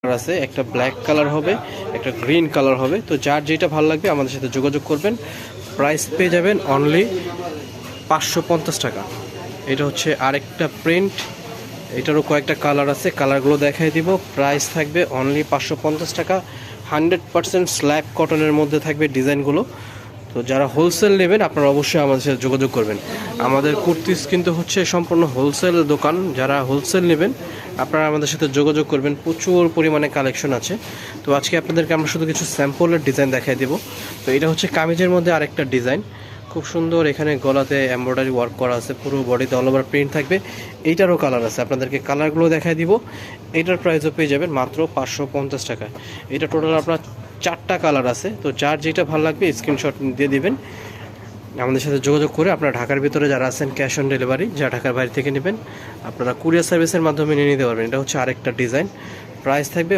আছে, একটা black colour হবে, একটা গ্রিন কালার হবে। তো যার যেটা ভালো লাগবে আমাদের সাথে যোগাযোগ করবেন। প্রাইস পেয়ে যাবেন অনলি 550 টাকা। এটা হচ্ছে আরেকটা প্রিন্ট, এটারও কয়েকটা কালার আছে, কালারগুলো দেখাই দিব। প্রাইস থাকবে অনলি 550 টাকা। 100% স্ল্যাব কটনের মধ্যে থাকবে ডিজাইনগুলো। তো যারা হোলসেল নেবেন আপনারা অবশ্যই আমাদের সাথে যোগাযোগ করবেন। আমাদের কুর্তিস কিন্তু হচ্ছে সম্পূর্ণ হোলসেল দোকান। যারা হোলসেল নেবেন আপনারা আমাদের সাথে যোগাযোগ করবেন, প্রচুর পরিমাণে কালেকশন আছে। তো আজকে আপনাদেরকে আমরা শুধু কিছু স্যাম্পলের ডিজাইন দেখাই দেবো। তো এটা হচ্ছে কামিজের মধ্যে আরেকটা ডিজাইন, খুব সুন্দর। এখানে গলাতে এমব্রয়ডারি ওয়ার্ক করা আছে, পুরো বডিতে অল ওভার প্রিন্ট থাকবে। এইটারও কালার আছে, আপনাদেরকে কালারগুলো দেখাই দিব। এইটার প্রাইসও পেয়ে যাবেন মাত্র 550 টাকায়। এটা টোটাল আপনার 4টা কালার আছে। তো যার যেটা ভালো লাগবে স্ক্রিনশট দিয়ে দিবেন, আমাদের সাথে যোগাযোগ করে। আপনারা ঢাকার ভিতরে যারা আছেন ক্যাশ অন ডেলিভারি, যারা ঢাকার বাইরে থেকে নেবেন আপনারা কুরিয়ার সার্ভিসের মাধ্যমে নিয়ে নিতে পারবেন। এটা হচ্ছে আরেকটা ডিজাইন, প্রাইস থাকবে